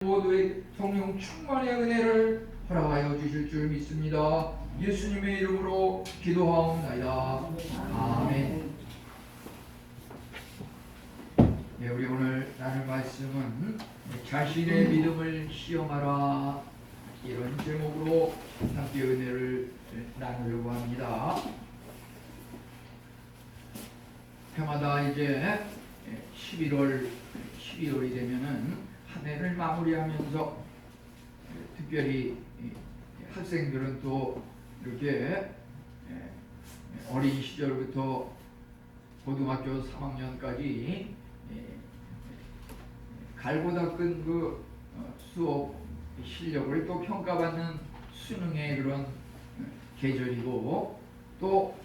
모두의 성령 충만의 은혜를 허락하여 주실 줄 믿습니다. 예수님의 이름으로 기도하옵나이다. 아멘. 네, 우리 오늘 나눌 말씀은 자신의 믿음을 시험하라, 이런 제목으로 함께 은혜를 나누려고 합니다. 해마다 이제 12월이 되면은 한 해를 마무리하면서 특별히 학생들은 또 이렇게 어린 시절부터 고등학교 3학년까지 갈고 닦은 그 수업 실력을 또 평가받는 수능의 그런 계절이고, 또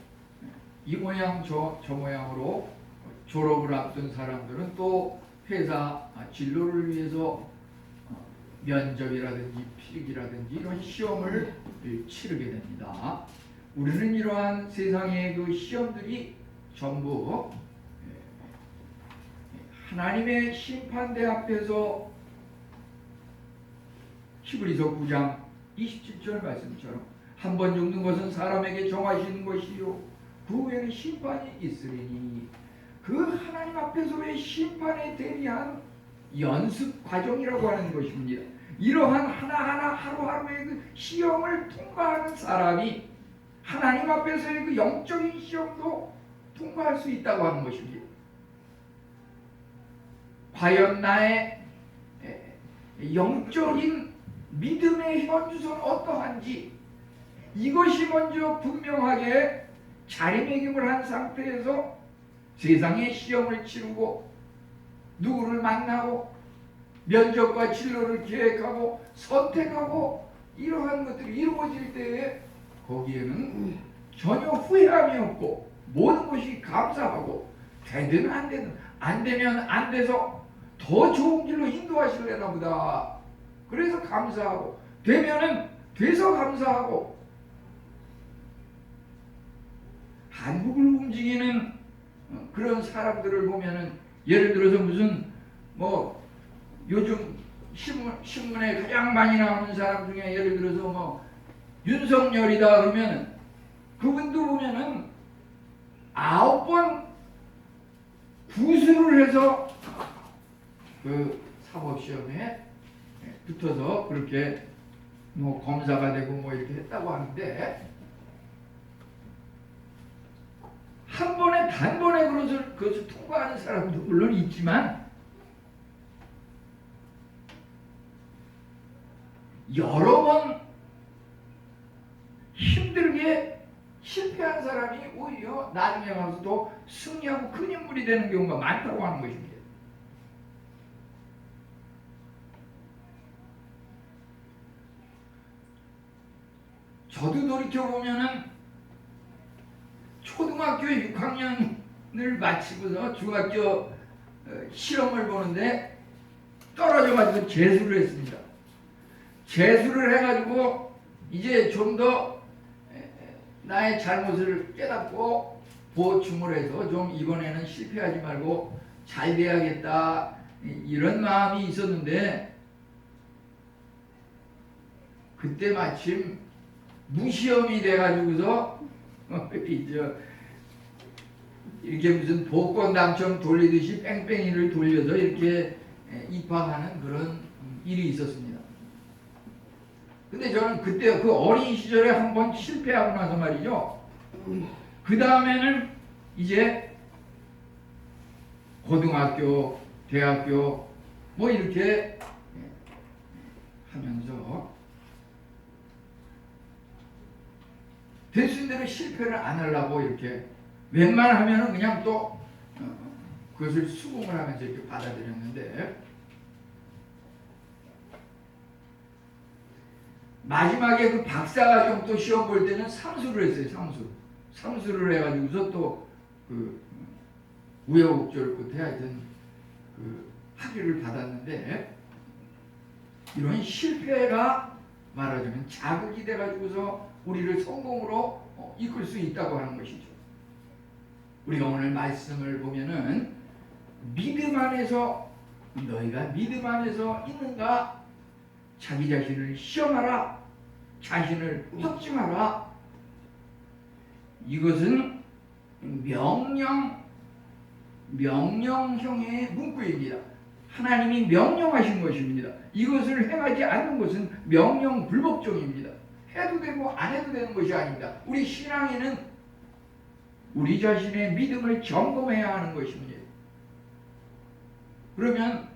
이 모양 저 모양으로 졸업을 앞둔 사람들은 또 회사 진로를 위해서 면접이라든지 필기라든지 이런 시험을 치르게 됩니다. 우리는 이러한 세상의 그 시험들이 전부 하나님의 심판대 앞에서 히브리서 9장 27절 말씀처럼 한 번 죽는 것은 사람에게 정하시는 것이요 그 후에는 심판이 있으리니, 그 하나님 앞에서의 심판에 대비한 연습 과정이라고 하는 것입니다. 이러한 하나하나 하루하루의 그 시험을 통과하는 사람이 하나님 앞에서의 그 영적인 시험도 통과할 수 있다고 하는 것입니다. 과연 나의 영적인 믿음의 현주소는 어떠한지, 이것이 먼저 분명하게 자리매김을 한 상태에서 세상의 시험을 치르고 누구를 만나고 면접과 진로를 계획하고 선택하고 이러한 것들이 이루어질 때에 거기에는 전혀 후회함이 없고 모든 것이 감사하고, 되든 안 되든 안 되면 안 돼서 더 좋은 길로 인도하시려나 보다, 그래서 감사하고, 되면은 돼서 감사하고. 한국을 움직이는 그런 사람들을 보면은, 예를 들어서 무슨 요즘 신문에 가장 많이 나오는 사람 중에 예를 들어서 윤석열이다 그러면은 그분도 보면은 9번 구술을 해서 그 사법시험에 붙어서 그렇게 검사가 되고 이렇게 했다고 하는데, 한 번에 단번에 그것을 통과하는 사람도 물론 있지만 여러 번 힘들게 실패한 사람이 오히려 나중에 가서 또 승리하고 큰 인물이 되는 경우가 많다고 하는 것입니다. 저도 돌이켜보면은 초등학교 6학년을 마치고서 중학교 시험을 보는데 떨어져가지고 재수를 했습니다. 재수를 해가지고 이제 좀 더 나의 잘못을 깨닫고 보충을 해서 좀 이번에는 실패하지 말고 잘 돼야겠다, 이런 마음이 있었는데, 그때 마침 무시험이 돼가지고서 이렇게 무슨 복권 당첨 돌리듯이 뺑뺑이를 돌려서 이렇게 입학하는 그런 일이 있었습니다. 근데 저는 그때 그 어린 시절에 한번 실패하고 나서 말이죠, 그 다음에는 이제 고등학교, 대학교 이렇게 하면서 되신 대로 실패를 안 하려고 이렇게 웬만하면은 그냥 또 그것을 수긍을 하면서 이렇게 받아들였는데, 마지막에 그 박사과정 또 시험 볼 때는 삼수를 했어요. 삼수를 해가지고서 또 그 우여곡절 끝에 하여튼 그 학위를 받았는데, 이런 실패가 말하자면 자극이 돼가지고서 우리를 성공으로 이끌 수 있다고 하는 것이죠. 우리가 오늘 말씀을 보면은 믿음 안에서, 너희가 믿음 안에서 있는가 자기 자신을 시험하라. 자신을 확증하라. 이것은 명령형의 문구입니다. 하나님이 명령하신 것입니다. 이것을 행하지 않는 것은 명령불복종입니다. 해도 되고 안 해도 되는 것이 아닙니다. 우리 신앙에는 우리 자신의 믿음을 점검해야 하는 것입니다. 그러면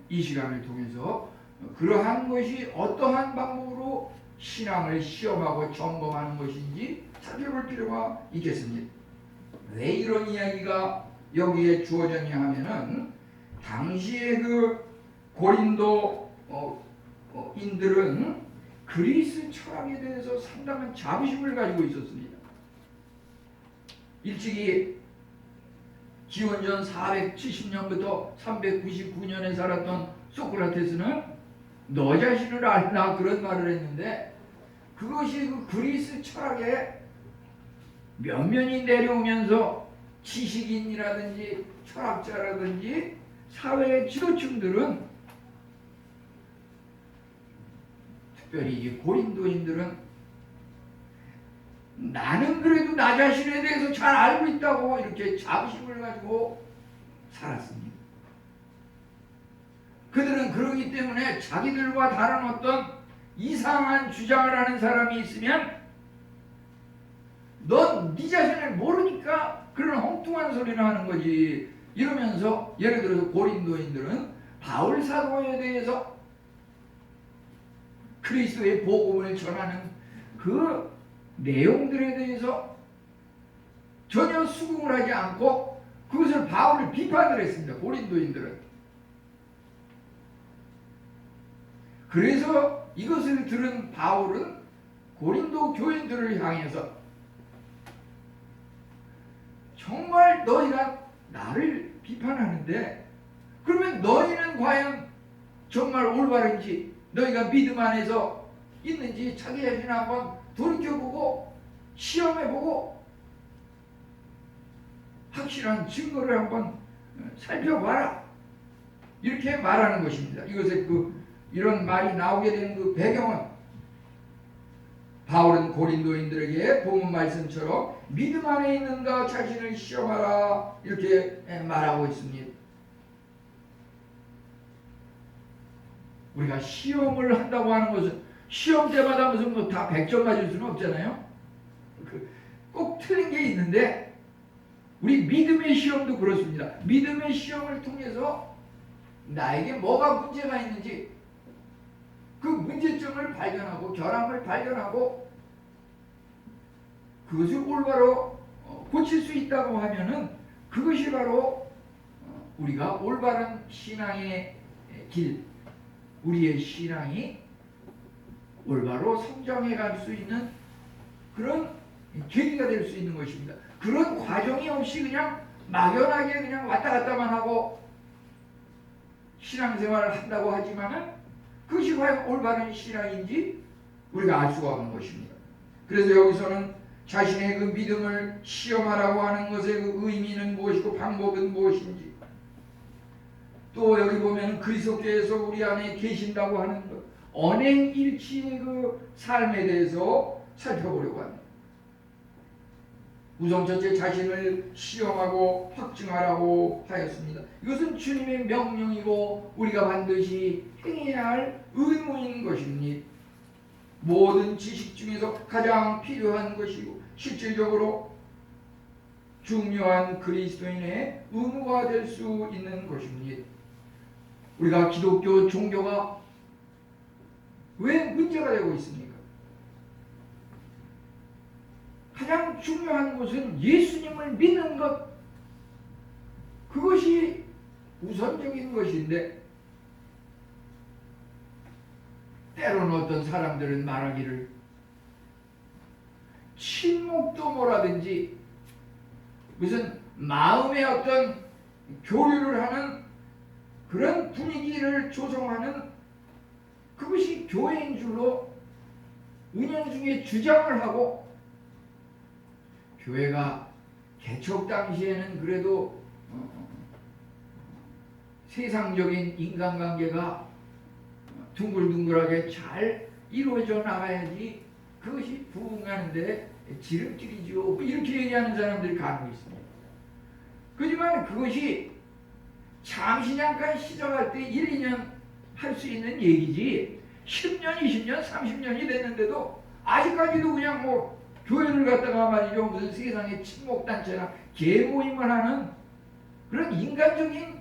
이 시간을 통해서 그러한 것이 어떠한 방법으로 신앙을 시험하고 점검하는 것인지 살펴볼 필요가 있겠습니다. 왜 이런 이야기가 여기에 주어졌냐 하면은 당시에 그 고린도 인들은 그리스 철학에 대해서 상당한 자부심을 가지고 있었습니다. 일찍이 기원전 470년부터 399년에 살았던 소크라테스는 너 자신을 알라 그런 말을 했는데, 그것이 그 그리스 철학에 면면이 내려오면서 지식인이라든지 철학자라든지 사회의 지도층들은, 특별히 이 고린도인들은 나는 그래도 나 자신에 대해서 잘 알고 있다고 이렇게 자부심을 가지고 살았습니다. 그들은 그러기 때문에 자기들과 다른 어떤 이상한 주장을 하는 사람이 있으면 넌 네 자신을 모르니까 그런 엉뚱한 소리를 하는 거지 이러면서, 예를 들어서 고린도인들은 바울 사도에 대해서 그리스도의 복음을 전하는 그 내용들에 대해서 전혀 수긍을 하지 않고 그것을 바울을 비판을 했습니다. 고린도인들은. 그래서 이것을 들은 바울은 고린도 교인들을 향해서 정말 너희가 나를 비판하는데 그러면 너희는 과연 정말 올바른지, 너희가 믿음 안에서 있는지 자기 자신을 한번 돌이켜보고 시험해보고 확실한 증거를 한번 살펴봐라, 이렇게 말하는 것입니다. 이것의 이런 말이 나오게 되는 그 배경은, 바울은 고린도인들에게 본문 말씀처럼 믿음 안에 있는가 자신을 시험하라 이렇게 말하고 있습니다. 우리가 시험을 한다고 하는 것은 시험 때마다 무슨 다 100점 맞을 수는 없잖아요. 꼭 틀린 게 있는데 우리 믿음의 시험도 그렇습니다. 믿음의 시험을 통해서 나에게 뭐가 문제가 있는지 그 문제점을 발견하고 결함을 발견하고 그것을 올바로 고칠 수 있다고 하면은 그것이 바로 우리가 올바른 신앙의 길, 우리의 신앙이 올바로 성장해 갈 수 있는 그런 계기가 될 수 있는 것입니다. 그런 과정이 없이 그냥 막연하게 그냥 왔다 갔다만 하고 신앙생활을 한다고 하지만은 그것이 과연 올바른 신앙인지 우리가 알 수가 없는 것입니다. 그래서 여기서는 자신의 그 믿음을 시험하라고 하는 것의 그 의미는 무엇이고 방법은 무엇인지, 또 여기 보면 그리스도께서 우리 안에 계신다고 하는 것, 언행일치의 그 삶에 대해서 살펴보려고 합니다. 우선 첫째, 자신을 시험하고 확증하라고 하였습니다. 이것은 주님의 명령이고 우리가 반드시 행해야 할 의무인 것입니다. 모든 지식 중에서 가장 필요한 것이고 실질적으로 중요한 그리스도인의 의무가 될 수 있는 것입니다. 우리가 기독교 종교가 왜 문제가 되고 있습니까? 가장 중요한 것은 예수님을 믿는 것, 그것이 우선적인 것인데 때로는 어떤 사람들은 말하기를 친목도 뭐라든지 무슨 마음의 어떤 교류를 하는 그런 분위기를 조성하는 그것이 교회인 줄로 은연 중에 주장을 하고, 교회가 개척 당시에는 그래도 세상적인 인간관계가 둥글둥글하게 잘 이루어져 나가야지 그것이 부흥하는데 지름길이죠. 뭐 이렇게 얘기하는 사람들이 간혹 있습니다. 그렇지만 그것이 잠시 잠깐 시작할 때 1, 2년 할 수 있는 얘기지 10년, 20년, 30년이 됐는데도 아직까지도 그냥 뭐 교회를 갖다가 말이죠 무슨 세상의 친목단체나 계모임을 하는 그런 인간적인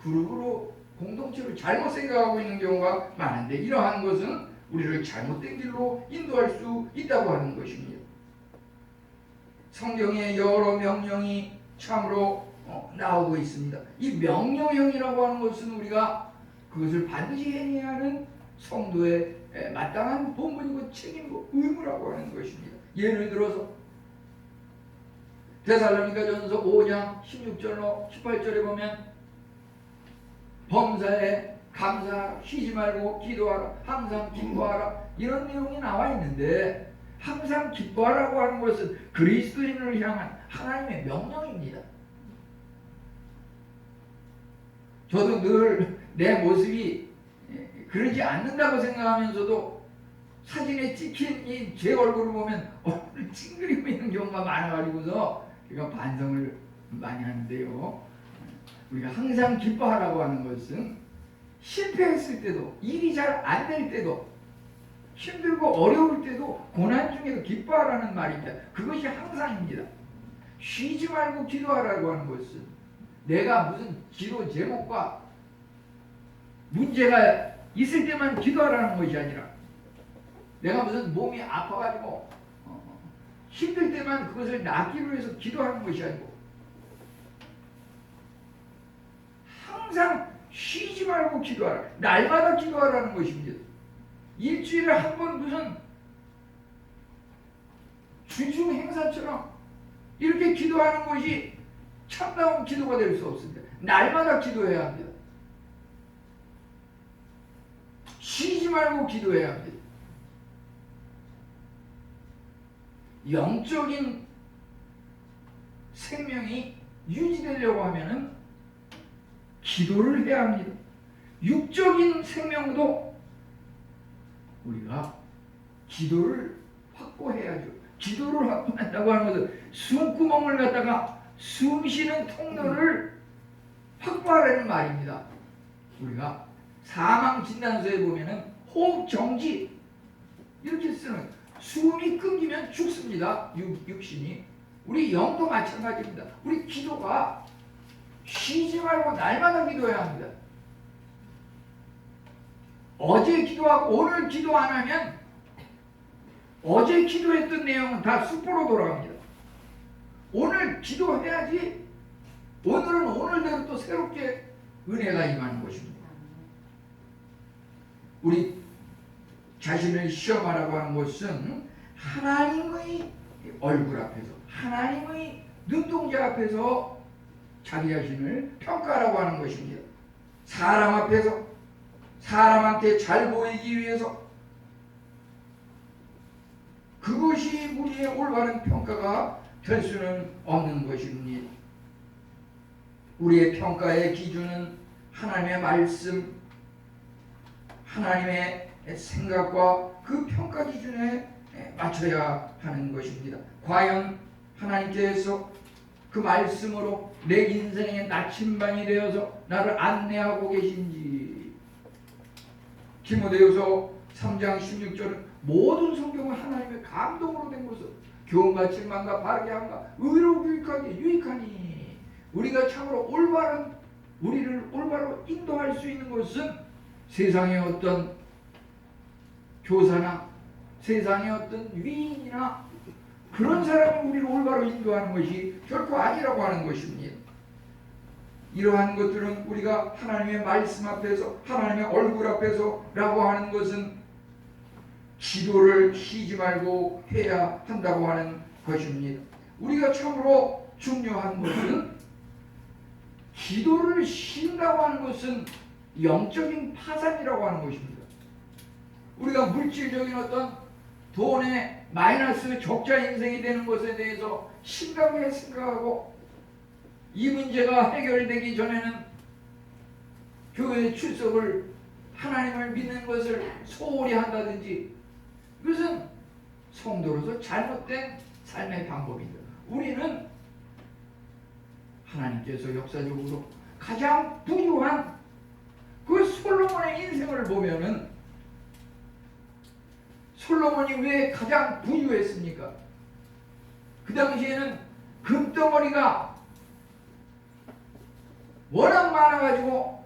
그룹으로 공동체로 잘못 생각하고 있는 경우가 많은데 이러한 것은 우리를 잘못된 길로 인도할 수 있다고 하는 것입니다. 성경에 여러 명령이 참으로 나오고 있습니다. 이 명령형이라고 하는 것은 우리가 그것을 반드시 행해야 하는 성도의 마땅한 본분이고 책임이고 의무라고 하는 것입니다. 예를 들어서 데살로니가전서 5장 16절로 18절에 보면 범사에 감사하라, 쉬지 말고 기도하라, 항상 기뻐하라 이런 내용이 나와 있는데 항상 기뻐하라고 하는 것은 그리스도인을 향한 하나님의 명령입니다. 저도 늘 내 모습이 그러지 않는다고 생각하면서도 사진에 찍힌 이 제 얼굴을 보면 얼굴을 찡그리고 있는 경우가 많아가지고서 제가 반성을 많이 하는데요. 우리가 항상 기뻐하라고 하는 것은 실패했을 때도 일이 잘 안 될 때도 힘들고 어려울 때도 고난 중에도 기뻐하라는 말입니다. 그것이 항상입니다. 쉬지 말고 기도하라고 하는 것은 내가 무슨 기도 제목과 문제가 있을 때만 기도하라는 것이 아니라 내가 무슨 몸이 아파가지고 힘들 때만 그것을 낫기로 해서 기도하는 것이 아니고 항상 쉬지 말고 기도하라. 날마다 기도하라는 것입니다. 일주일에 한 번 무슨 주중 행사처럼 이렇게 기도하는 것이 참다운 기도가 될 수 없습니다. 날마다 기도해야 합니다. 쉬지 말고 기도해야 합니다. 영적인 생명이 유지되려고 하면은 기도를 해야 합니다. 육적인 생명도 우리가 기도를 확보해야죠. 기도를 확보한다고 하는 것은 숨구멍을 갖다가 숨 쉬는 통로를 확보하라는 말입니다. 우리가 사망 진단서에 보면은 호흡 정지 이렇게 쓰는 숨이 끊기면 죽습니다. 육신이. 우리 영도 마찬가지입니다. 우리 기도가 쉬지 말고 날마다 기도해야 합니다. 어제 기도하고 오늘 기도 안 하면 어제 기도했던 내용은 다 숲으로 돌아갑니다. 오늘 기도해야지 오늘은 오늘대로 또 새롭게 은혜가 임하는 것입니다. 우리 자신을 시험하라고 하는 것은 하나님의 얼굴 앞에서 하나님의 눈동자 앞에서 자기 자신을 평가하라고 하는 것입니다. 사람 앞에서 사람한테 잘 보이기 위해서 그것이 우리의 올바른 평가가 될 수는 없는 것입니다. 우리의 평가의 기준은 하나님의 말씀, 하나님의 생각과 그 평가 기준에 맞춰야 하는 것입니다. 과연 하나님께서 그 말씀으로 내 인생의 나침반이 되어서 나를 안내하고 계신지. 디모데후서 3장 16절은 모든 성경은 하나님의 감동으로 된 것을 교훈과 책망과 바르게 함과 의로 교육하기에 유익하니. 우리가 참으로 우리를 올바로 인도할 수 있는 것은 세상의 어떤 교사나 세상의 어떤 위인이나 그런 사람이 우리를 올바로 인도하는 것이 결코 아니라고 하는 것입니다. 이러한 것들은 우리가 하나님의 말씀 앞에서 하나님의 얼굴 앞에서 라고 하는 것은 기도를 쉬지 말고 해야 한다고 하는 것입니다. 우리가 참으로 중요한 것은 기도를 쉰다고 하는 것은 영적인 파산이라고 하는 것입니다. 우리가 물질적인 어떤 돈의 마이너스 적자 인생이 되는 것에 대해서 심각하게 생각하고 이 문제가 해결되기 전에는 교회에 출석을 하나님을 믿는 것을 소홀히 한다든지, 이것은 성도로서 잘못된 삶의 방법입니다. 우리는 하나님께서 역사적으로 가장 부유한 그 솔로몬의 인생을 보면은, 솔로몬이 왜 가장 부유했습니까? 그 당시에는 금덩어리가 워낙 많아가지고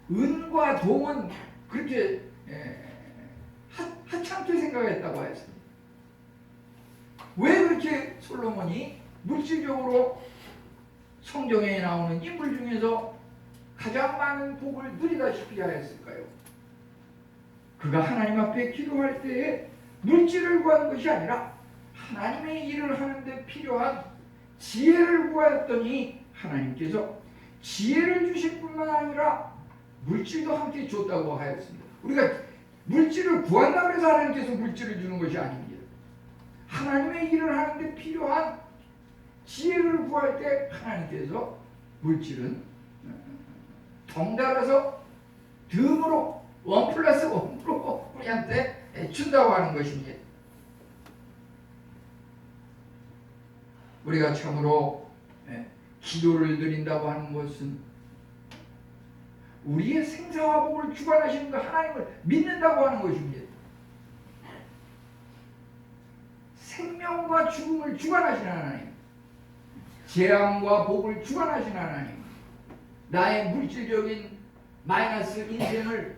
은과 동은 그렇게 하찮게 생각했다고 했습니다. 왜 그렇게 솔로몬이 물질적으로 성경에 나오는 인물 중에서 가장 많은 복을 누리다시피 하였을까요? 그가 하나님 앞에 기도할 때에 물질을 구한 것이 아니라 하나님의 일을 하는데 필요한 지혜를 구하였더니 하나님께서 지혜를 주실 뿐만 아니라 물질도 함께 줬다고 하였습니다. 우리가 물질을 구한다고 해서 하나님께서 물질을 주는 것이 아닙니다. 하나님의 일을 하는데 필요한 지혜를 구할 때 하나님께서 물질은 덩달아서 듬으로 1+1으로 우리한테 준다고 하는 것입니다. 우리가 참으로 기도를 드린다고 하는 것은 우리의 생사와 복을 주관하시는 그 하나님을 믿는다고 하는 것입니다. 생명과 죽음을 주관하시는 하나님, 재앙과 복을 주관하시는 하나님, 나의 물질적인 마이너스 인생을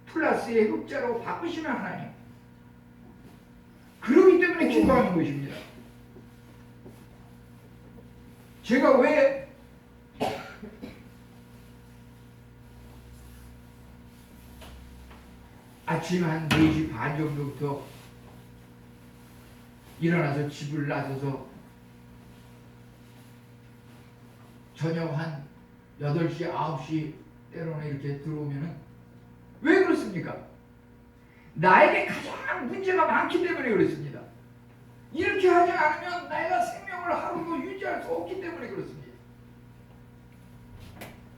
플러스의 흑자로 바꾸시는 하나님, 그러기 때문에 기도하는 것입니다. 제가 왜 아침 한 4시 반 정도부터 일어나서 집을 나서서 저녁 한 8시, 9시 때로는 이렇게 들어오면은 왜 그렇습니까? 나에게 가장 문제가 많기 때문에 그렇습니다. 이렇게 하지 않으면 내가 생명을 하루도 유지할 수 없기 때문에 그렇습니다.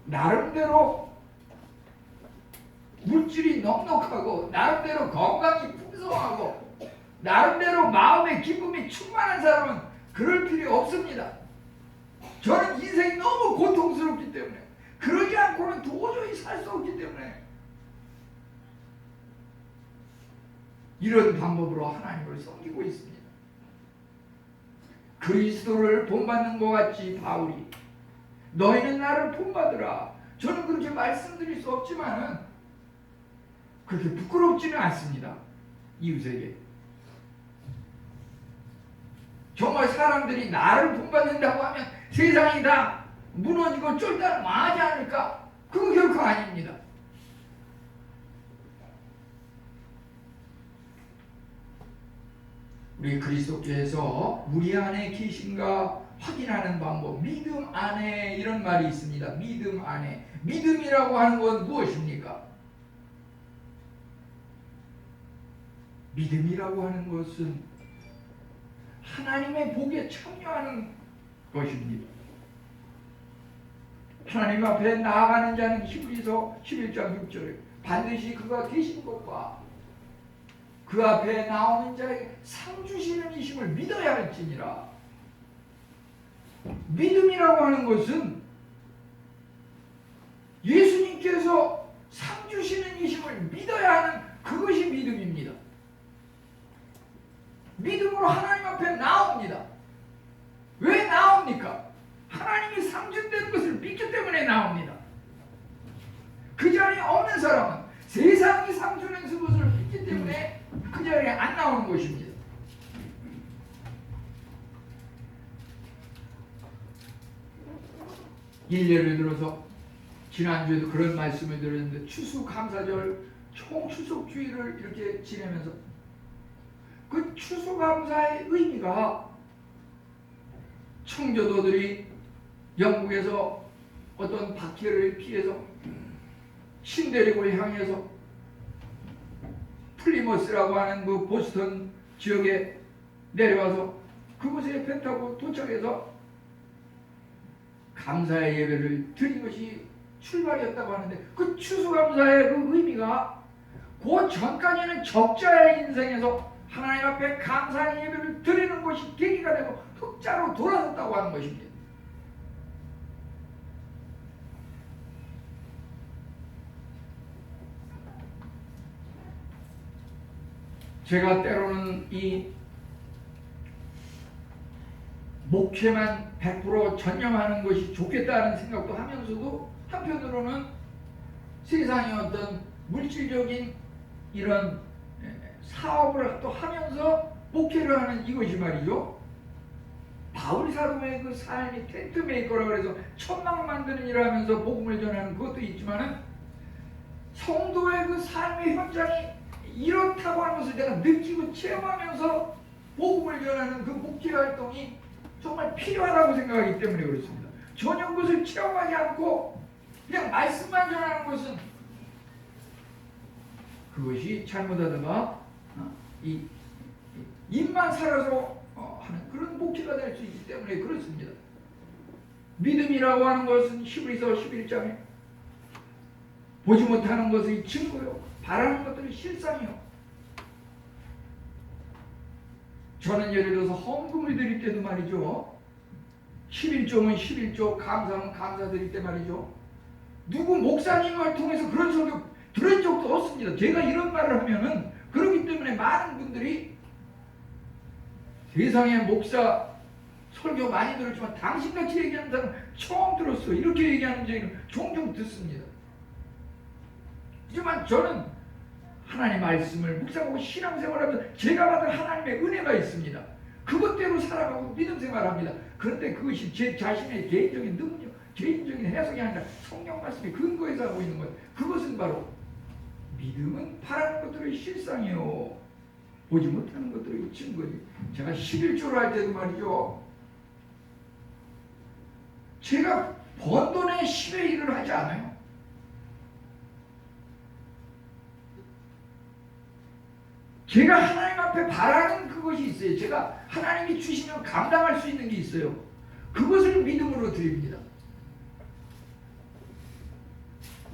나름대로 물질이 넉넉하고, 나름대로 건강이 풍성하고, 나름대로 마음의 기쁨이 충만한 사람은 그럴 필요 없습니다. 저는 인생이 너무 고통스럽기 때문에, 그러지 않고는 도저히 살 수 없기 때문에 이런 방법으로 하나님을 섬기고 있습니다. 그리스도를 본받는 것 같이 바울이 너희는 나를 본받으라, 저는 그렇게 말씀드릴 수 없지만은 그렇게 부끄럽지는 않습니다. 이웃에게 정말 사람들이 나를 본받는다고 하면 세상이 다 무너지고 쫄딱 망하지 않을까? 그거 결코 아닙니다. 우리 그리스도께서 우리 안에 계신가 확인하는 방법, 믿음 안에, 이런 말이 있습니다. 믿음 안에. 믿음이라고 하는 건 무엇입니까? 믿음이라고 하는 것은 하나님의 복에 참여하는 것입니다. 하나님 앞에 나아가는 자는 히브리서 11장 6절에 반드시 그가 계신 것과 그 앞에 나오는 자에게 상 주시는 이심을 믿어야 할지니라. 믿음이라고 하는 것은 예수님께서 상 주시는 이심을 믿어야 하는 그것이 믿음입니다. 믿음으로 하나님 앞에 나옵니다. 왜 나옵니까? 하나님이 상 준다는 것을 믿기 때문에 나옵니다. 그 자리에 없는 사람은 세상이 상 주는 것을 믿기 때문에 그 자리에 안 나오는 것입니다. 예를 들어서 지난주에도 그런 말씀을 드렸는데, 추수감사절 총추석주의를 이렇게 지내면서 그 추수감사의 의미가, 청교도들이 영국에서 어떤 박해를 피해서 신대륙을 향해서 플리머스라고 하는 그 보스턴 지역에 내려와서 그곳에 배 타고 도착해서 감사의 예배를 드린 것이 출발이었다고 하는데 그 추수감사의 그 의미가 그 전까지는 적자의 인생에서 하나님 앞에 감사의 예배를 드리는 것이 계기가 되고 흑자로 돌아섰다고 하는 것입니다. 제가 때로는 이 목회만 100% 전념하는 것이 좋겠다는 생각도 하면서도 한편으로는 세상의 어떤 물질적인 이런 사업을 또 하면서 목회를 하는 이것이 말이죠. 바울 사도의 그 삶이 텐트 메이커라 그래서 천막을 만드는 일을 하면서 복음을 전하는 그것도 있지만은 성도의 그 삶의 현장이 이렇다고 하는 것을 내가 느끼고 체험하면서 복음을 전하는 그 목회 활동이 정말 필요하다고 생각하기 때문에 그렇습니다. 전혀 그것을 체험하지 않고 그냥 말씀만 전하는 것은 그것이 잘못하다가 이 입만 살아서 하는 그런 목회가 될 수 있기 때문에 그렇습니다. 믿음이라고 하는 것은 히브리서 11장에 보지 못하는 것의 증거요 바라는 것들이 실상이요. 저는 예를 들어서 헌금을 드릴 때도 말이죠. 11조면 11조, 감사하면 감사 드릴 때 말이죠. 누구 목사님을 통해서 그런 설교 들은 적도 없습니다. 제가 이런 말을 하면은 그렇기 때문에 많은 분들이 세상에 목사 설교 많이 들었지만 당신같이 얘기하는 사람 처음 들었어. 이렇게 얘기하는 얘기는 종종 듣습니다. 하지만 저는 하나님의 말씀을 묵상하고 신앙생활하면서 제가 받은 하나님의 은혜가 있습니다. 그것대로 살아가고 믿음 생활합니다. 그런데 그것이 제 자신의 개인적인 능력, 개인적인 해석이 아니라 성경 말씀에 근거해서 하고 있는 것. 그것은 바로 믿음은 바라는 것들의 실상이요 보지 못하는 것들의 증거지. 제가 11조를 할 때도 말이죠. 제가 번 돈의 10의 1을 하지 않아요. 제가 하나님 앞에 바라는 그것이 있어요. 제가 하나님이 주시면 감당할 수 있는 게 있어요. 그것을 믿음으로 드립니다.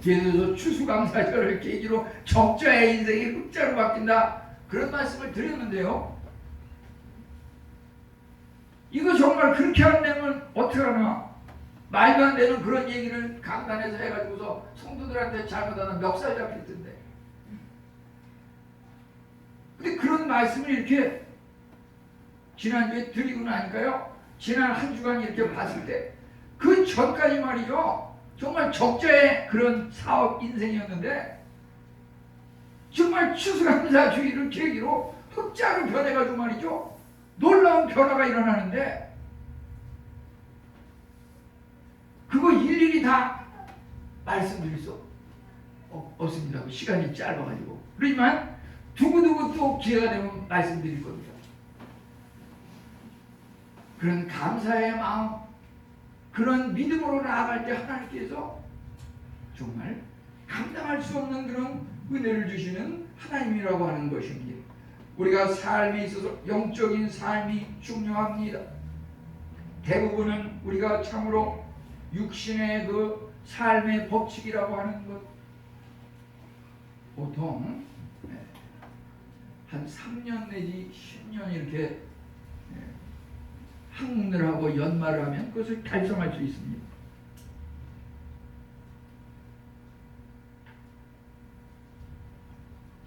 예를 들어서 추수감사절을 계기로 적자의 인생이 흑자로 바뀐다. 그런 말씀을 드렸는데요. 이거 정말 그렇게 안 되면 어떡하나. 말도 안 되는 그런 얘기를 강단에서 해가지고서 성도들한테 잘못하면 멱살 잡힐 텐데. 근데 그런 말씀을 이렇게 지난주에 드리고 나니까요. 지난 한 주간 이렇게 봤을 때 그 전까지 말이죠. 정말 적자의 그런 사업 인생이었는데 정말 추수감사주의를 계기로 흑자로 변해가지고 말이죠. 놀라운 변화가 일어나는데 그거 일일이 다 말씀드릴 수 없습니다. 시간이 짧아가지고. 그렇지만 두고두고 또 기회가 되면 말씀드릴 겁니다. 그런 감사의 마음, 그런 믿음으로 나아갈 때 하나님께서 정말 감당할 수 없는 그런 은혜를 주시는 하나님이라고 하는 것입니다. 우리가 삶에 있어서 영적인 삶이 중요합니다. 대부분은 우리가 참으로 육신의 그 삶의 법칙이라고 하는 것 보통 한 3년 내지 10년 이렇게 학문을 하고 연말을 하면 그것을 달성할 수 있습니다.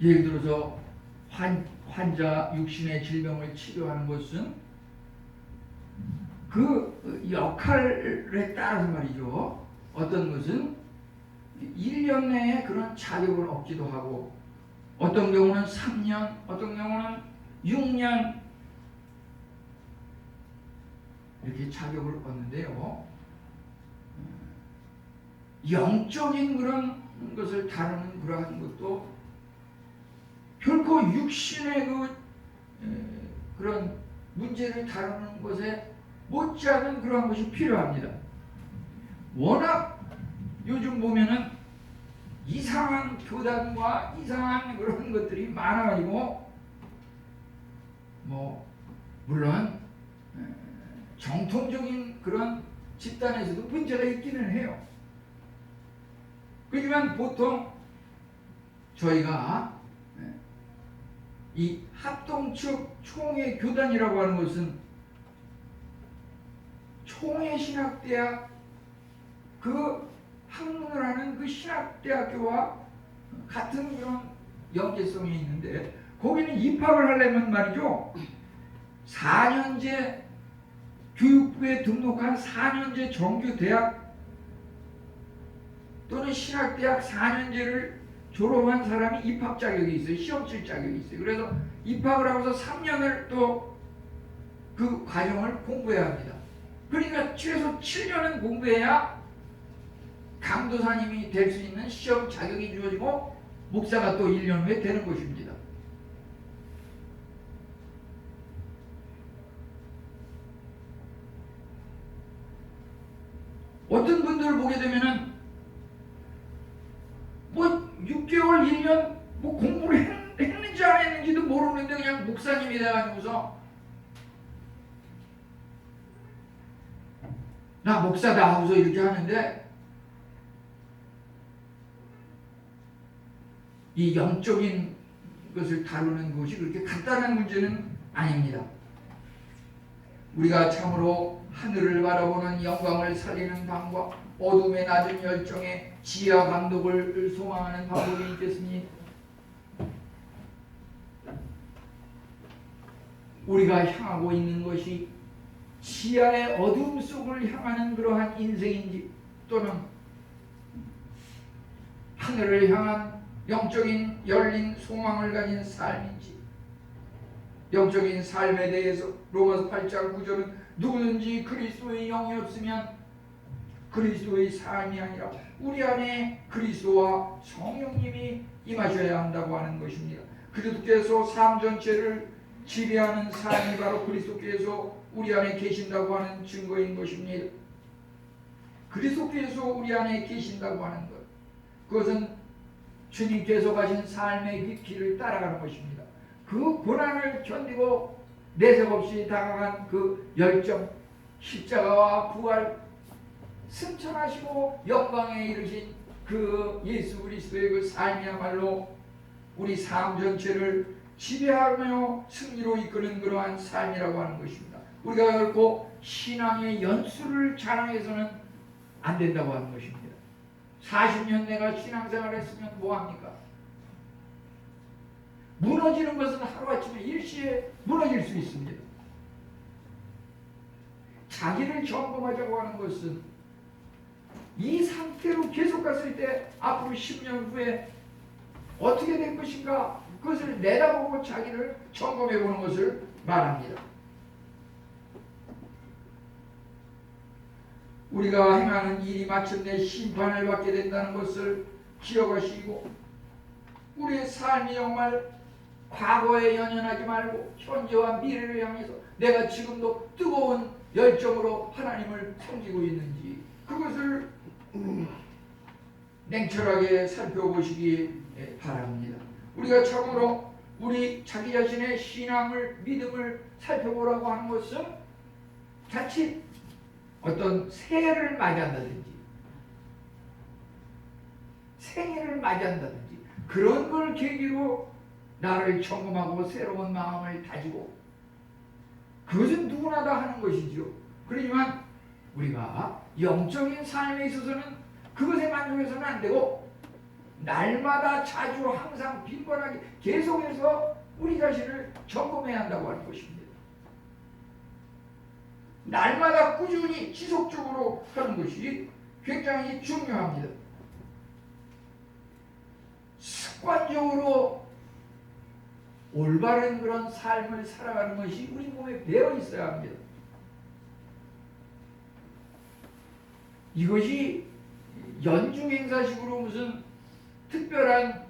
예를 들어서 환자 육신의 질병을 치료하는 것은 그 역할에 따라서 말이죠. 어떤 것은 1년 내에 그런 자격을 얻기도 하고 어떤 경우는 3년, 어떤 경우는 6년 이렇게 자격을 얻는데요. 영적인 그런 것을 다루는 그러한 것도 결코 육신의 그런 문제를 다루는 것에 못지않은 그러한 것이 필요합니다. 워낙 요즘 보면은 이상한 교단과 이상한 그런 것들이 많아가지고 물론 정통적인 그런 집단에서도 문제가 있기는 해요. 그렇지만 보통 저희가 이 합동측 총회 교단이라고 하는 것은 총회 신학대학 그 학문을 하는 그 신학대학교와 같은 그런 연계성이 있는데 거기는 입학을 하려면 말이죠 4년제 교육부에 등록한 4년제 정규대학 또는 신학대학 4년제를 졸업한 사람이 입학 자격이 있어요. 시험 칠 자격이 있어요. 그래서 입학을 하고서 3년을 또 그 과정을 공부해야 합니다. 그러니까 최소 7년은 공부해야 강도사님이 될 수 있는 시험 자격이 주어지고 목사가 또 1년 후에 되는 것입니다. 어떤 분들 보게 되면은 뭐 6개월, 1년 뭐 공부를 했는지 안 했는지도 모르는데 그냥 목사님이 돼가지고서 나 목사다 하고서 이렇게 하는데 이 영적인 것을 다루는 것이 그렇게 간단한 문제는 아닙니다. 우리가 참으로 하늘을 바라보는 영광을 살리는 방과 어둠의 낮은 열정에 지혜와 감독을 소망하는 방법이 있겠으니 우리가 향하고 있는 것이 지하의 어둠 속을 향하는 그러한 인생인지 또는 하늘을 향한 영적인 열린 소망을 가진 삶인지 영적인 삶에 대해서 로마서 8장 9절은 누구든지 그리스도의 영이 없으면 그리스도의 삶이 아니라 우리 안에 그리스도와 성령님이 임하셔야 한다고 하는 것입니다. 그리스도께서 삶 전체를 지배하는 삶이 바로 그리스도께서 우리 안에 계신다고 하는 증거인 것입니다. 그리스도께서 우리 안에 계신다고 하는 것 그것은 주님께서 가신 삶의 길을 따라가는 것입니다. 그 고난을 견디고 내색 없이 다가간 그 열정 십자가와 부활 승천하시고 영광에 이르신 그 예수 그리스도의 그 삶이야말로 우리 삶 전체를 지배하며 승리로 이끄는 그러한 삶이라고 하는 것입니다. 우리가 결코 신앙의 연수를 자랑해서는 안 된다고 하는 것입니다. 40년 내가 신앙생활을 했으면 뭐합니까? 무너지는 것은 하루아침에 일시에 무너질 수 있습니다. 자기를 점검하자고 하는 것은 이 상태로 계속 갔을 때 앞으로 10년 후에 어떻게 될 것인가 그것을 내다보고 자기를 점검해 보는 것을 말합니다. 우리가 행하는 일이 마침내 심판을 받게 된다는 것을 기억하시고 우리의 삶이 정말 과거에 연연하지 말고 현재와 미래를 향해서 내가 지금도 뜨거운 열정으로 하나님을 섬기고 있는지 그것을 냉철하게 살펴보시기 바랍니다. 우리가 참으로 우리 자기 자신의 신앙을 믿음을 살펴보라고 하는 것은 자칫 어떤 새해를 맞이한다든지 생일을 맞이한다든지 그런 걸 계기로 나를 점검하고 새로운 마음을 다지고 그것은 누구나 다 하는 것이죠. 그렇지만 우리가 영적인 삶에 있어서는 그것에 만족해서는 안 되고 날마다 자주 항상 빈번하게 계속해서 우리 자신을 점검해야 한다고 하는 것입니다. 날마다 꾸준히 지속적으로 하는 것이 굉장히 중요합니다. 습관적으로 올바른 그런 삶을 살아가는 것이 우리 몸에 배어 있어야 합니다. 이것이 연중 행사식으로 무슨 특별한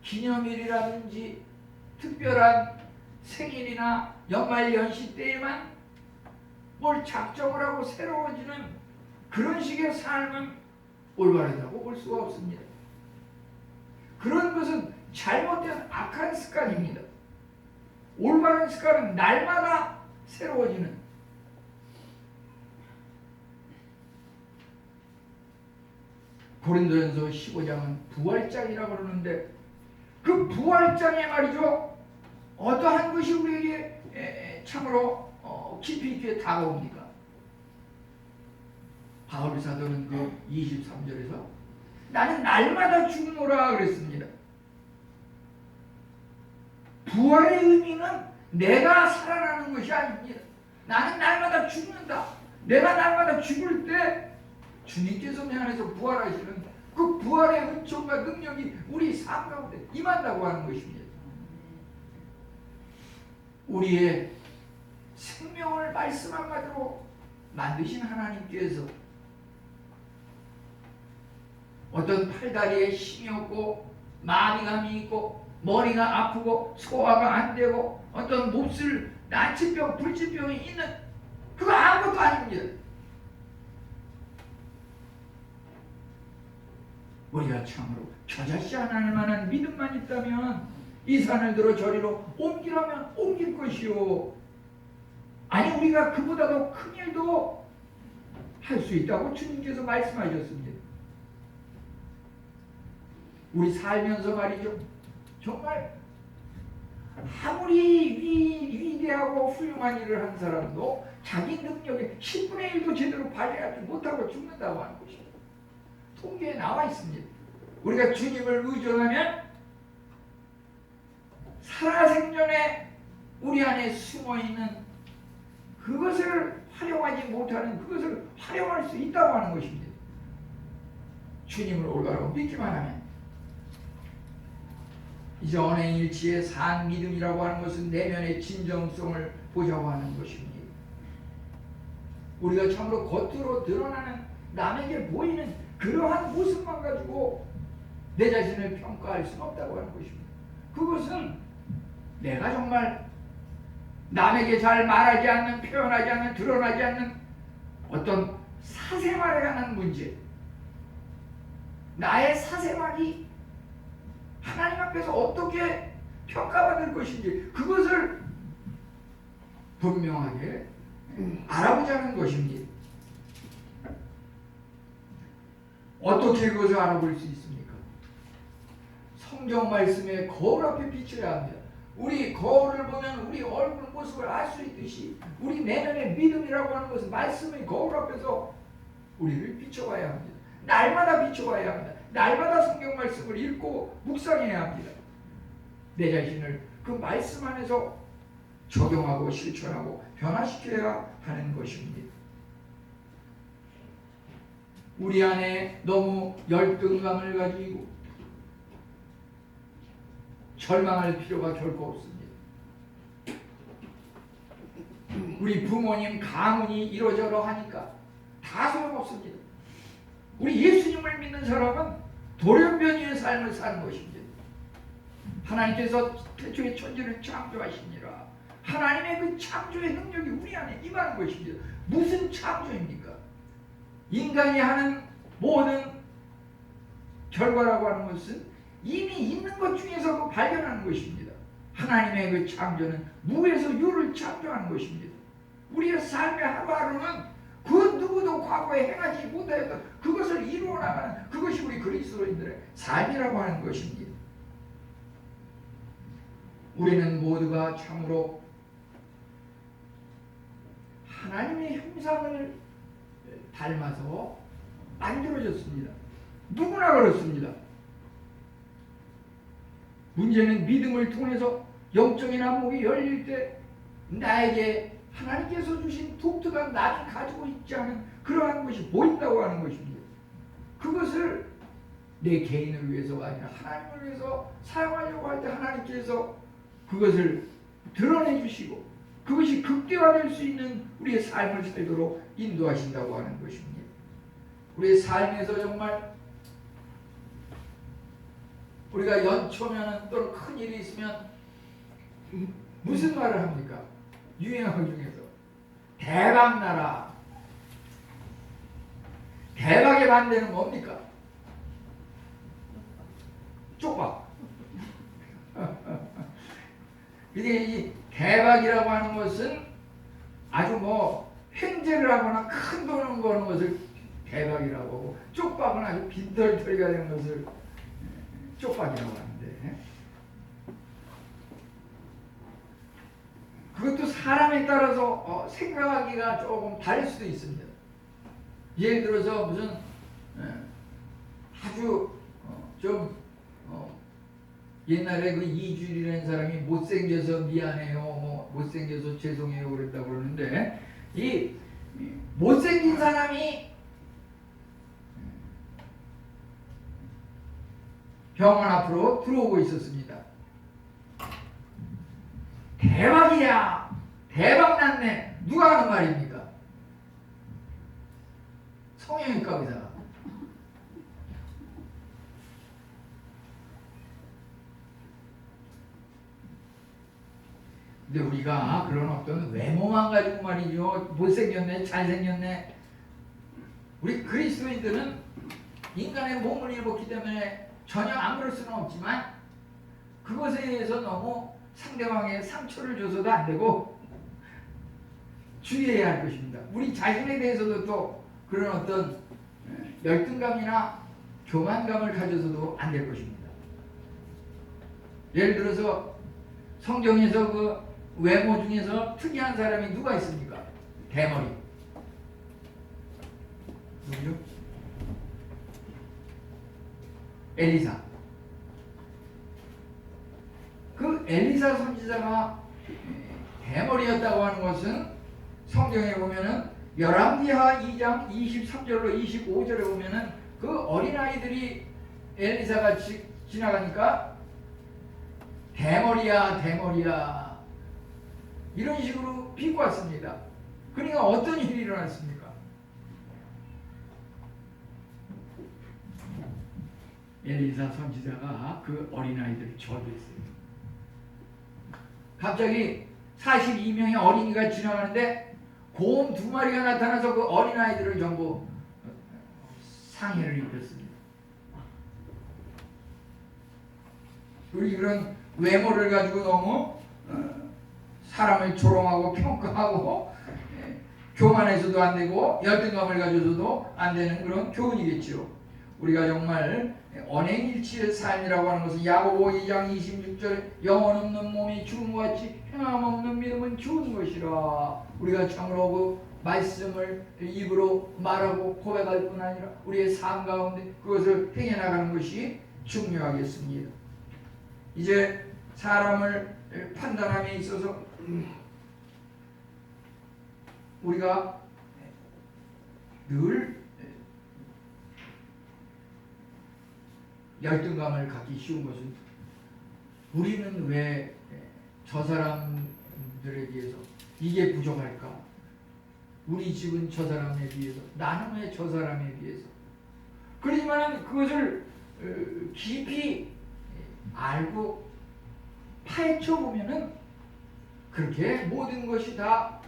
기념일이라든지 특별한 생일이나 연말 연시 때에만 뭘 작정을 하고 새로워지는 그런 식의 삶은 올바르다고 볼 수가 없습니다. 그런 것은 잘못된 악한 습관입니다. 올바른 습관은 날마다 새로워지는 고린도전서 15장은 부활장이라고 그러는데 그 부활장에 말이죠. 어떠한 것이 우리에게 참으로 깊이 있게 다가옵니까? 바울 사도는 그 23절에서 나는 날마다 죽노라 그랬습니다. 부활의 의미는 내가 살아나는 것이 아닙니다. 나는 날마다 죽는다. 내가 날마다 죽을 때 주님께서 내 안에서 부활하시는 그 부활의 은총과 능력이 우리 삶 가운데 임한다고 하는 것입니다. 우리의 생명을 말씀 한마디로 만드신 하나님께서 어떤 팔다리에 힘이 없고 마비감이 있고 머리가 아프고 소화가 안 되고 어떤 몹쓸 난치병, 불치병이 있는 그거 아무것도 아닙니다. 우리가 참으로 겨자씨 하나님 만한 믿음만 있다면 이 산을 들어 저리로 옮기라면 옮길 것이요. 아니 우리가 그보다 더 큰 일도 할 수 있다고 주님께서 말씀하셨습니다. 우리 살면서 말이죠. 정말 아무리 위대하고 훌륭한 일을 한 사람도 자기 능력의 10분의 1도 제대로 발휘하지 못하고 죽는다고 하는 것입니다. 통계에 나와 있습니다. 우리가 주님을 의존하면 살아생전에 우리 안에 숨어있는 그것을 활용하지 못하는 그것을 활용할 수 있다고 하는 것입니다. 주님을 올바로 믿기만 하면. 이제 언행일치의 산 믿음이라고 하는 것은 내면의 진정성을 보자고 하는 것입니다. 우리가 참으로 겉으로 드러나는 남에게 보이는 그러한 모습만 가지고 내 자신을 평가할 수는 없다고 하는 것입니다. 그것은 내가 정말 남에게 잘 말하지 않는, 표현하지 않는, 드러나지 않는 어떤 사생활에 관한 문제, 나의 사생활이 하나님 앞에서 어떻게 평가받을 것인지 그것을 분명하게 알아보자는 것입니다. 어떻게 그것을 알아볼 수 있습니까? 성경 말씀에 거울 앞에 비춰야 합니다. 우리 거울을 보면 우리 얼굴 모습을 알 수 있듯이 우리 내면의 믿음이라고 하는 것은 말씀의 거울 앞에서 우리를 비춰봐야 합니다. 날마다 비춰봐야 합니다. 날마다 성경 말씀을 읽고 묵상해야 합니다. 내 자신을 그 말씀 안에서 적용하고 실천하고 변화시켜야 하는 것입니다. 우리 안에 너무 열등감을 가지고 절망할 필요가 결코 없습니다. 우리 부모님 가문이 이러저러 하니까 다 소용없습니다. 우리 예수님을 믿는 사람은 돌연변이의 삶을 사는 것입니다. 하나님께서 태초에 천지를 창조하시니라. 하나님의 그 창조의 능력이 우리 안에 임하는 것입니다. 무슨 창조입니까? 인간이 하는 모든 결과라고 하는 것은 이미 있는 것 중에서 발견하는 것입니다. 하나님의 그 창조는 무에서 유를 창조하는 것입니다. 우리의 삶의 하루하루는 그 누구도 과거에 행하지 못하였던 그것을 이루어 나가는 그것이 우리 그리스도인들의 삶이라고 하는 것입니다. 우리는 모두가 참으로 하나님의 형상을 닮아서 만들어졌습니다. 누구나 그렇습니다. 문제는 믿음을 통해서 영적인 안목이 열릴 때 나에게 하나님께서 주신 독특한 나를 가지고 있지 않은 그러한 것이 보인다고 하는 것입니다. 그것을 내 개인을 위해서가 아니라 하나님을 위해서 사용하려고 할 때 하나님께서 그것을 드러내 주시고 그것이 극대화될 수 있는 우리의 삶을 살도록 인도하신다고 하는 것입니다. 우리의 삶에서 정말 우리가 연초면 또는 큰 일이 있으면 무슨 말을 합니까? 유행어 중에서 대박 나라. 대박의 반대는 뭡니까? 쪽박. 이게 이 대박이라고 하는 것은 아주 뭐 횡재를 하거나 큰 돈을 버는 것을 대박이라고 하고, 쪽박은 아주 빈털터리가 된 것을 쪽박이라고 하는데, 그것도 사람에 따라서 생각하기가 조금 다를 수도 있습니다. 예를 들어서 무슨 아주 좀 옛날에 그 이주일이라는 사람이 못생겨서 미안해요, 뭐 못생겨서 죄송해요 그랬다고 그러는데, 이 못생긴 사람이 병원 앞으로 들어오고 있었습니다. 대박이야, 대박났네, 누가 하는 말입니까? 성형외과 의사가. 근데 우리가 그런 어떤 외모만 가지고 말이죠, 못생겼네, 잘생겼네, 우리 그리스도인들은 인간의 몸을 입었기 때문에 전혀 안 그럴 수는 없지만, 그것에 의해서 너무 상대방에 상처를 줘서도 안 되고 주의해야 할 것입니다. 우리 자신에 대해서도 또 그런 어떤 열등감이나 교만감을 가져서도 안 될 것입니다. 예를 들어서 성경에서 그 외모 중에서 특이한 사람이 누가 있습니까? 대머리. 누구죠? 엘리사. 그 엘리사 선지자가 대머리였다고 하는 것은 성경에 보면은 열왕기하 2장 23절로 25절에 보면은 그 어린아이들이 엘리사가 지나가니까 대머리야, 대머리야, 이런 식으로 비꼬았습니다. 그러니까 어떤 일이 일어났습니까? 엘리사 선지자가 그 어린아이들을 저주했어요. 갑자기 42명의 어린이가 지나가는데 곰 2마리가 나타나서 그 어린아이들을 전부 상해를 입혔습니다. 우리 그런 외모를 가지고 너무 사람을 조롱하고 평가하고 교만해서도 안 되고 열등감을 가져서도 안 되는 그런 교훈이겠지요. 우리가 정말 언행일치의 삶이라고 하는 것은 야고보 2장 26절 영혼 없는 몸이 죽은 것 같이 평안 없는 믿음은 죽은 것이라. 우리가 참으로 그 말씀을 입으로 말하고 고백할 뿐 아니라 우리의 삶 가운데 그것을 행해나가는 것이 중요하겠습니다. 이제 사람을 판단함에 있어서 우리가 늘 열등감을 갖기 쉬운 것은, 우리는 왜 저 사람들에 비해서 이게 부족할까? 우리 집은 저 사람에 비해서, 나는 왜 저 사람에 비해서? 그렇지만 그것을 깊이 알고 파헤쳐 보면은 그렇게 모든 것이 다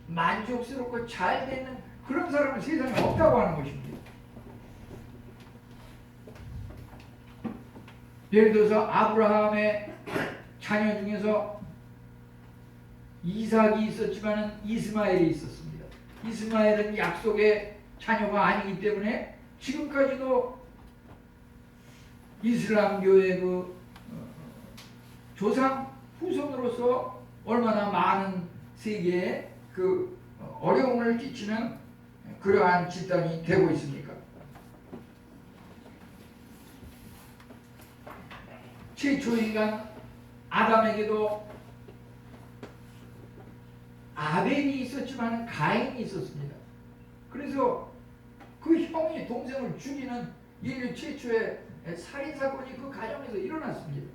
만족스럽고 잘 되는 그런 사람은 세상에 없다고 하는 것입니다. 예를 들어서 아브라함의 자녀 중에서 이삭이 있었지만 이스마엘이 있었습니다. 이스마엘은 약속의 자녀가 아니기 때문에 지금까지도 이슬람교의 그 조상 후손으로서 얼마나 많은 세계에 그 어려움을 끼치는 그러한 집단이 되고 있습니까? 최초 인간 아담에게도 아벨이 있었지만 가인이 있었습니다. 그래서 그 형이 동생을 죽이는 인류 최초의 살인사건이 그 가정에서 일어났습니다.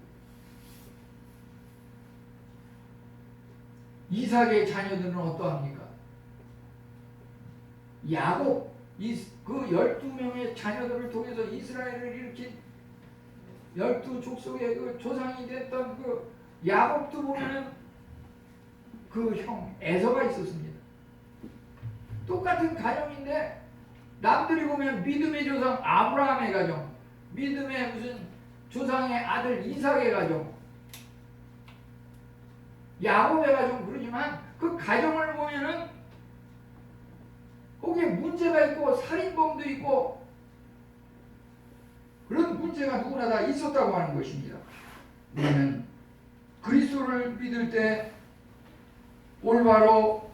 이삭의 자녀들은 어떠합니까? 야곱, 그 12명의 자녀들을 통해서 이스라엘을 일으킨 12족속의 그 조상이 됐던 그 야곱도 보면은 그 형 에서가 있었습니다. 똑같은 가정인데 남들이 보면 믿음의 조상 아브라함의 가정, 믿음의 무슨 조상의 아들 이삭의 가정, 야곱의 가정, 그러지만 그 가정을 보면은 거기에 문제가 있고 살인범도 있고 그런 문제가 누구나 다 있었다고 하는 것입니다. 우리는 그리스도를 믿을 때 올바로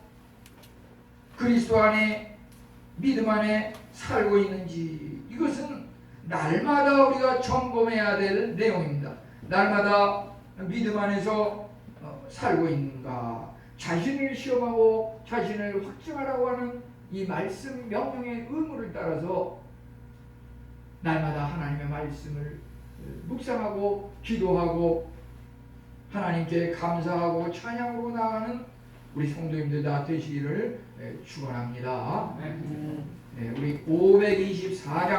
그리스도 안에 믿음 안에 살고 있는지 이것은 날마다 우리가 점검해야 될 내용입니다. 날마다 믿음 안에서 살고 있는가, 자신을 시험하고 자신을 확증하라고 하는 이 말씀 명령의 의무를 따라서 날마다 하나님의 말씀을 묵상하고 기도하고 하나님께 감사하고 찬양으로 나아가는 우리 성도님들 다 되시기를 축원합니다. 우리 524장